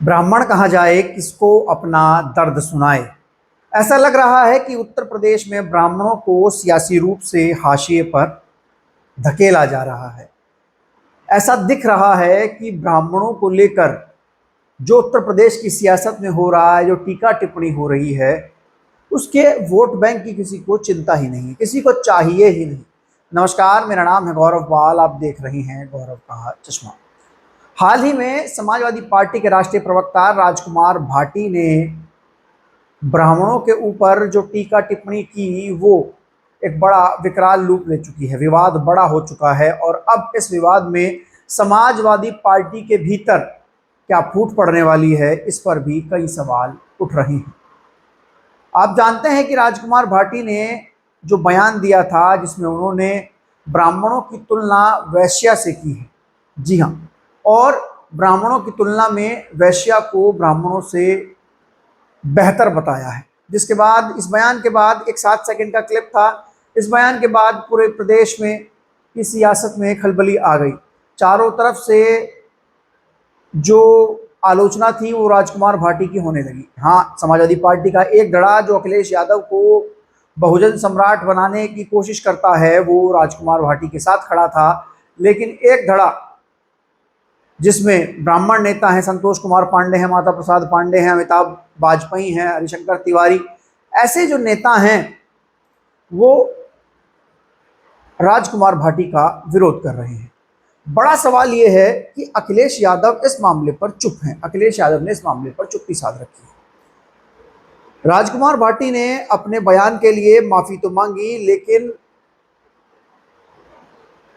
ब्राह्मण कहाँ जाए किसको अपना दर्द सुनाए। ऐसा लग रहा है कि उत्तर प्रदेश में ब्राह्मणों को सियासी रूप से हाशिए पर धकेला जा रहा है। ऐसा दिख रहा है कि ब्राह्मणों को लेकर जो उत्तर प्रदेश की सियासत में हो रहा है, जो टीका टिप्पणी हो रही है, उसके वोट बैंक की किसी को चिंता ही नहीं, किसी को चाहिए ही नहीं। नमस्कार, मेरा नाम है गौरव पाल, आप देख रहे हैं गौरव का चश्मा। हाल ही में समाजवादी पार्टी के राष्ट्रीय प्रवक्ता राजकुमार भाटी ने ब्राह्मणों के ऊपर जो टीका टिप्पणी की वो एक बड़ा विकराल रूप ले चुकी है। विवाद बड़ा हो चुका है और अब इस विवाद में समाजवादी पार्टी के भीतर क्या फूट पड़ने वाली है, इस पर भी कई सवाल उठ रहे हैं। आप जानते हैं कि राजकुमार भाटी ने जो बयान दिया था जिसमें उन्होंने ब्राह्मणों की तुलना वैश्या से की है, जी हाँ, और ब्राह्मणों की तुलना में वैश्या को ब्राह्मणों से बेहतर बताया है। जिसके बाद इस बयान के बाद एक 7 सेकंड का क्लिप था। इस बयान के बाद पूरे प्रदेश में इस सियासत में खलबली आ गई। चारों तरफ से जो आलोचना थी वो राजकुमार भाटी की होने लगी। हाँ, समाजवादी पार्टी का एक धड़ा जो अखिलेश यादव को बहुजन सम्राट बनाने की कोशिश करता है वो राजकुमार भाटी के साथ खड़ा था, लेकिन एक धड़ा जिसमें ब्राह्मण नेता हैं, संतोष कुमार पांडे हैं, माता प्रसाद पांडे हैं, अमिताभ वाजपेयी हैं, हरिशंकर तिवारी, ऐसे जो नेता हैं वो राजकुमार भाटी का विरोध कर रहे हैं। बड़ा सवाल ये है कि अखिलेश यादव इस मामले पर चुप हैं। अखिलेश यादव ने इस मामले पर चुप्पी साध रखी है। राजकुमार भाटी ने अपने बयान के लिए माफी तो मांगी, लेकिन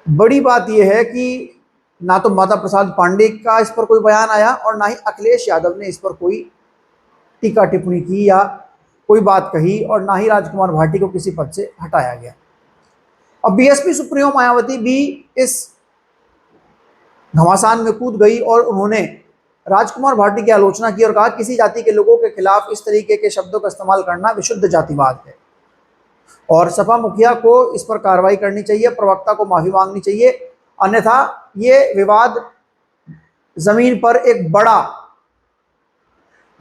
बड़ी बात यह है कि ना तो माता प्रसाद पांडे का इस पर कोई बयान आया और ना ही अखिलेश यादव ने इस पर कोई टीका टिप्पणी की या कोई बात कही, और ना ही राजकुमार भाटी को किसी पद से हटाया गया। अब बीएसपी सुप्रीमो मायावती भी इस घमासान में कूद गई और उन्होंने राजकुमार भाटी की आलोचना की और कहा किसी जाति के लोगों के खिलाफ इस तरीके के शब्दों का इस्तेमाल करना विशुद्ध जातिवाद है और सपा मुखिया को इस पर कार्रवाई करनी चाहिए, प्रवक्ता को माफी मांगनी चाहिए, अन्यथा ये विवाद जमीन पर एक बड़ा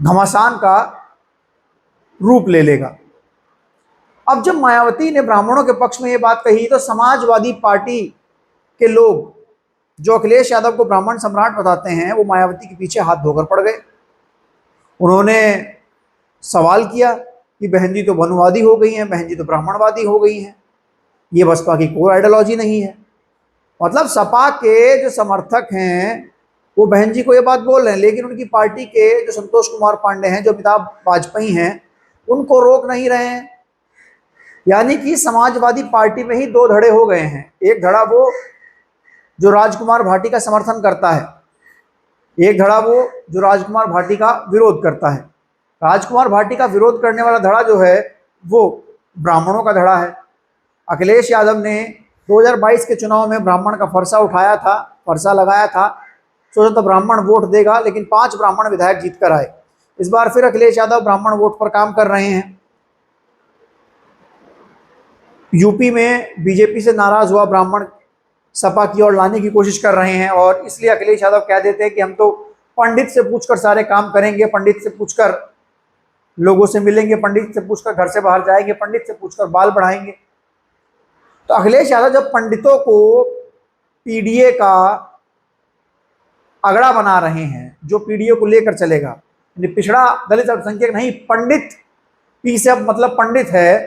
घमासान का रूप ले लेगा। अब जब मायावती ने ब्राह्मणों के पक्ष में ये बात कही तो समाजवादी पार्टी के लोग जो अखिलेश यादव को ब्राह्मण सम्राट बताते हैं वो मायावती के पीछे हाथ धोकर पड़ गए। उन्होंने सवाल किया कि बहन जी तो वनवादी हो गई हैं, बहन जी तो ब्राह्मणवादी हो गई हैं, ये बसपा की कोर आइडियोलॉजी नहीं है। मतलब सपा के जो समर्थक हैं वो बहन जी को ये बात बोल रहे हैं, लेकिन उनकी पार्टी के जो संतोष कुमार पांडे हैं, जो अमिताभ वाजपेयी हैं, उनको रोक नहीं रहे हैं। यानी कि समाजवादी पार्टी में ही दो धड़े हो गए हैं। एक धड़ा वो जो राजकुमार भाटी का समर्थन करता है, एक धड़ा वो जो राजकुमार भाटी का विरोध करता है। राजकुमार भाटी का विरोध करने वाला धड़ा जो है वो ब्राह्मणों का धड़ा है। अखिलेश यादव ने 2022 के चुनाव में ब्राह्मण का फरसा उठाया था, फरसा लगाया था, सोचा था ब्राह्मण वोट देगा, लेकिन 5 ब्राह्मण विधायक जीत कर आए। इस बार फिर अखिलेश यादव ब्राह्मण वोट पर काम कर रहे हैं। यूपी में बीजेपी से नाराज हुआ ब्राह्मण सपा की ओर लाने की कोशिश कर रहे हैं और इसलिए अखिलेश यादव कह देते हैं कि हम तो पंडित से पूछकर सारे काम करेंगे, पंडित से पूछकर लोगों से मिलेंगे, पंडित से पूछकर घर से बाहर जाएंगे, पंडित से पूछकर बाल बढ़ाएंगे। तो अखिलेश यादव जब पंडितों को पीडीए का अगड़ा बना रहे हैं, जो पीडीए को लेकर चलेगा, पिछड़ा दलित अल्पसंख्यक नहीं, पंडित पी से अब मतलब पंडित है,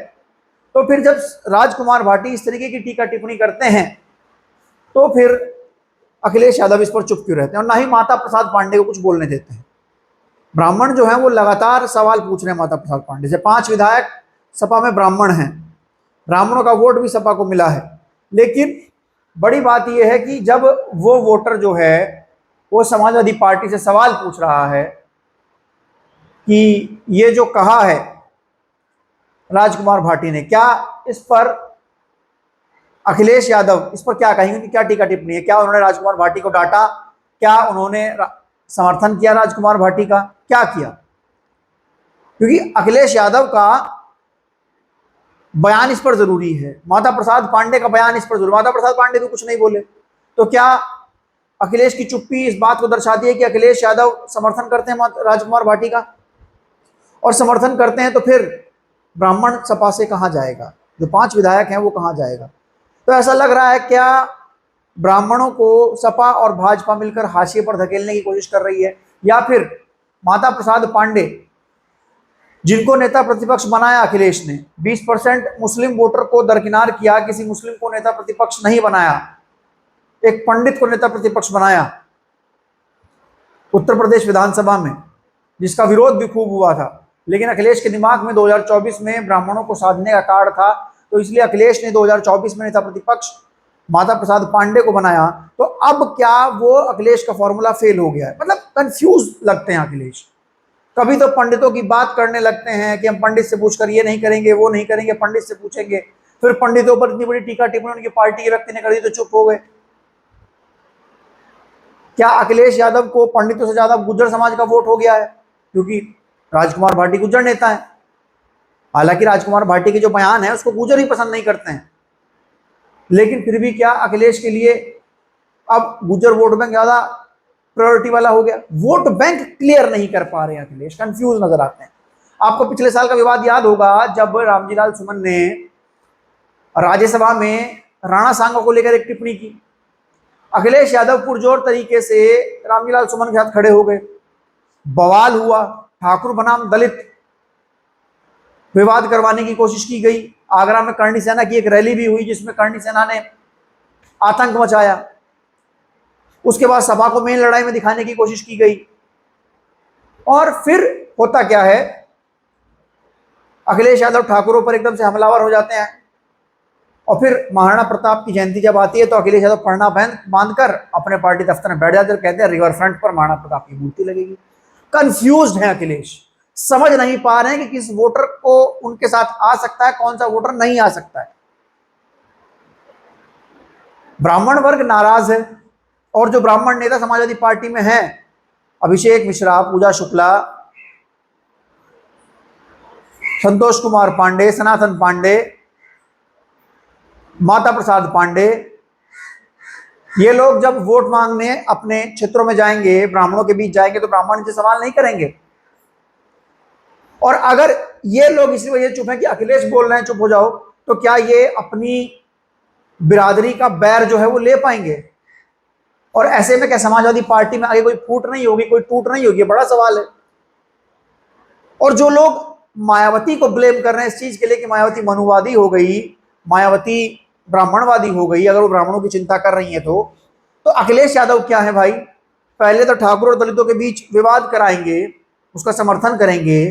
तो फिर जब राजकुमार भाटी इस तरीके की टीका टिप्पणी करते हैं तो फिर अखिलेश यादव इस पर चुप क्यों रहते हैं और ना ही माता प्रसाद पांडे को कुछ बोलने देते हैं। ब्राह्मण जो हैं वो लगातार सवाल पूछ रहे हैं माता प्रसाद पांडे से। 5 विधायक सपा में ब्राह्मण हैं, ब्राह्मणों का वोट भी सपा को मिला है, लेकिन बड़ी बात यह है कि जब वो वोटर जो है वो समाजवादी पार्टी से सवाल पूछ रहा है कि ये जो कहा है राजकुमार भाटी ने, क्या इस पर अखिलेश यादव इस पर क्या कहेंगे कि क्या टीका टिप्पणी है, क्या उन्होंने राजकुमार भाटी को डांटा, क्या उन्होंने समर्थन किया राजकुमार भाटी का, क्या किया? क्योंकि अखिलेश यादव का बयान इस पर जरूरी है, माता प्रसाद पांडे का बयान इस पर जरूरी। माता प्रसाद पांडे भी कुछ नहीं बोले तो क्या अखिलेश की चुप्पी इस बात को दर्शाती है कि अखिलेश यादव समर्थन करते हैं राजकुमार भाटी का, और समर्थन करते हैं तो फिर ब्राह्मण सपा से कहां जाएगा, जो 5 विधायक हैं वो कहां जाएगा। तो ऐसा लग रहा है क्या ब्राह्मणों को सपा और भाजपा मिलकर हाशिए पर धकेलने की कोशिश कर रही है, या फिर माता प्रसाद पांडे जिनको नेता प्रतिपक्ष बनाया अखिलेश ने, 20% मुस्लिम वोटर को दरकिनार किया, किसी मुस्लिम को नेता प्रतिपक्ष नहीं बनाया, एक पंडित को नेता प्रतिपक्ष बनाया उत्तर प्रदेश विधानसभा में, जिसका विरोध भी खूब हुआ था। लेकिन अखिलेश के दिमाग में 2024 में ब्राह्मणों को साधने का कार्ड था, तो इसलिए अखिलेश ने 2024 में नेता प्रतिपक्ष माता प्रसाद पांडे को बनाया। तो अब क्या वो अखिलेश का फॉर्मूला फेल हो गया है? मतलब कंफ्यूज लगते हैं अखिलेश। कभी तो पंडितों की बात करने लगते हैं कि हम पंडित से पूछकर ये नहीं करेंगे, वो नहीं करेंगे, पंडित से पूछेंगे। फिर पंडितों पर इतनी बड़ी टीका टिप्पणी उनकी पार्टी के व्यक्ति ने कर दी तो चुप हो गए। क्या अखिलेश यादव को पंडितों से ज्यादा गुर्जर समाज का वोट हो गया है? क्योंकि राजकुमार भाटी गुर्जर नेता है। हालांकि राजकुमार भाटी के जो बयान है उसको गुर्जर ही पसंद नहीं करते हैं, लेकिन फिर भी क्या अखिलेश के लिए अब गुर्जर वोट बैंक ज्यादा प्रायोरिटी वाला हो गया? वोट बैंक क्लियर नहीं कर पा रहे हैं अखिलेश, कंफ्यूज नजर आते हैं। आपको पिछले साल का विवाद याद होगा जब रामजीलाल सुमन ने राज्यसभा में राणा सांगो को लेकर एक टिप्पणी की। अखिलेश यादव पुरजोर तरीके से रामजीलाल सुमन के साथ खड़े हो गए, बवाल हुआ, ठाकुर बनाम दलित विवाद करवाने की कोशिश की गई। आगरा में करणी सेना की एक रैली भी हुई जिसमें करणी सेना ने आतंक मचाया। उसके बाद सभा को मेन लड़ाई में दिखाने की कोशिश की गई, और फिर होता क्या है, अखिलेश यादव ठाकुरों पर एकदम से हमलावर हो जाते हैं। और फिर महाराणा प्रताप की जयंती जब आती है तो अखिलेश यादव पढ़ना बांधकर अपने पार्टी दफ्तर में बैठ जाते हैं, कहते हैं रिवर फ्रंट पर महाराणा प्रताप की मूर्ति लगेगी। कंफ्यूज्ड है अखिलेश, समझ नहीं पा रहे हैं कि किस वोटर को उनके साथ आ सकता है, कौन सा वोटर नहीं आ सकता है। ब्राह्मण वर्ग नाराज है, और जो ब्राह्मण नेता समाजवादी पार्टी में हैं, अभिषेक मिश्रा, पूजा शुक्ला, संतोष कुमार पांडे, सनातन पांडे, माता प्रसाद पांडे, ये लोग जब वोट मांगने अपने क्षेत्रों में जाएंगे, ब्राह्मणों के बीच जाएंगे, तो ब्राह्मण इनसे सवाल नहीं करेंगे। और अगर ये लोग इसी वजह चुप हैं कि अखिलेश बोल रहे हैं चुप हो जाओ, तो क्या ये अपनी बिरादरी का बैर जो है वो ले पाएंगे? और ऐसे में क्या समाजवादी पार्टी में आगे कोई फूट नहीं होगी, कोई टूट नहीं होगी? बड़ा सवाल है। और जो लोग मायावती को ब्लेम कर रहे हैं इस चीज के लिए कि मायावती मनुवादी हो गई, मायावती ब्राह्मणवादी हो गई, अगर वो ब्राह्मणों की चिंता कर रही है तो अखिलेश यादव क्या है भाई? पहले तो ठाकुर और दलितों के बीच विवाद कराएंगे, उसका समर्थन करेंगे,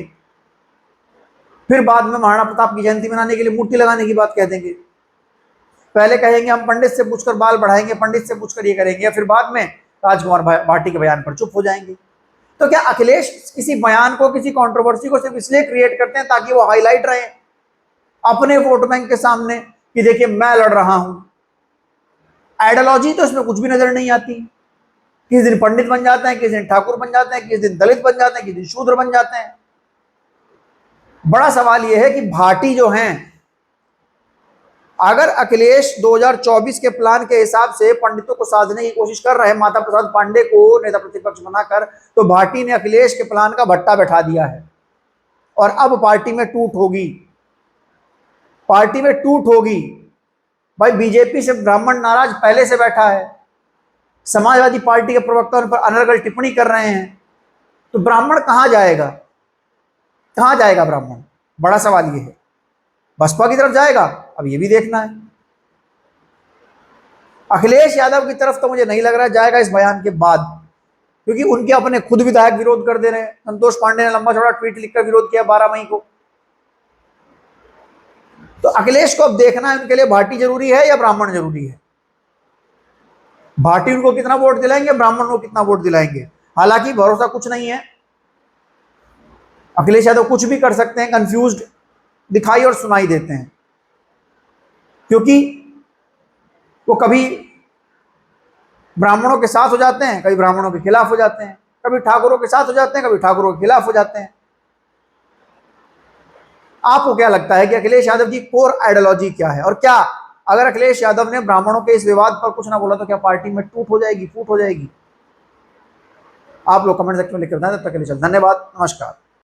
फिर बाद में महाराणा प्रताप की जयंती मनाने के लिए मूर्ति लगाने की बात कह देंगे। पहले कहेंगे हम पंडित से पूछकर बाल बढ़ाएंगे, पंडित से पूछकर ये करेंगे, फिर बाद में राजकुमार भाटी के बयान पर चुप हो जाएंगे। तो क्या अखिलेश किसी बयान को, किसी कंट्रोवर्सी को सिर्फ इसलिए क्रिएट करते हैं ताकि वो हाईलाइट रहे अपने वोट बैंक के सामने कि देखिए मैं लड़ रहा हूं? आइडियोलॉजी तो इसमें कुछ भी नजर नहीं आती। किस दिन पंडित बन जाते हैं, किस दिन ठाकुर बन जाते हैं, किस दिन दलित बन जाते हैं, किस दिन शूद्र बन जाते हैं। बड़ा सवाल यह है कि भाटी जो हैं, अगर अखिलेश 2024 के प्लान के हिसाब से पंडितों को साधने की कोशिश कर रहे हैं, माता प्रसाद पांडे को नेता प्रतिपक्ष बनाकर, तो भाटी ने अखिलेश के प्लान का भट्टा बैठा दिया है। और अब पार्टी में टूट होगी, पार्टी में टूट होगी भाई। बीजेपी से ब्राह्मण नाराज पहले से बैठा है, समाजवादी पार्टी के प्रवक्ता उन पर अनर्गल टिप्पणी कर रहे हैं, तो ब्राह्मण कहां जाएगा? कहां जाएगा ब्राह्मण? बड़ा सवाल ये है। बसपा की तरफ जाएगा, अब ये भी देखना है। अखिलेश यादव की तरफ तो मुझे नहीं लग रहा जाएगा इस बयान के बाद, क्योंकि उनके अपने खुद विधायक विरोध कर दे रहे हैं। संतोष पांडे ने लंबा चौड़ा ट्वीट लिखकर विरोध किया 12 मई को। तो अखिलेश को अब देखना है उनके लिए भाटी जरूरी है या ब्राह्मण जरूरी है। भाटी उनको कितना वोट दिलाएंगे, ब्राह्मण को कितना वोट दिलाएंगे, हालांकि भरोसा कुछ नहीं है। अखिलेश यादव कुछ भी कर सकते हैं, कंफ्यूज्ड दिखाई और सुनाई देते हैं, क्योंकि वो कभी ब्राह्मणों के साथ हो जाते हैं, कभी ब्राह्मणों के खिलाफ हो जाते हैं, कभी ठाकुरों के साथ हो जाते हैं, कभी ठाकुरों के खिलाफ हो जाते हैं। आपको क्या लगता है कि अखिलेश यादव की कोर आइडियोलॉजी क्या है, और क्या अगर अखिलेश यादव ने ब्राह्मणों के इस विवाद पर कुछ ना बोला तो क्या पार्टी में टूट हो जाएगी, फूट हो जाएगी? आप लोग कमेंट सेक्शन में लिख कर बताएं। तब तक के लिए चल, धन्यवाद, नमस्कार।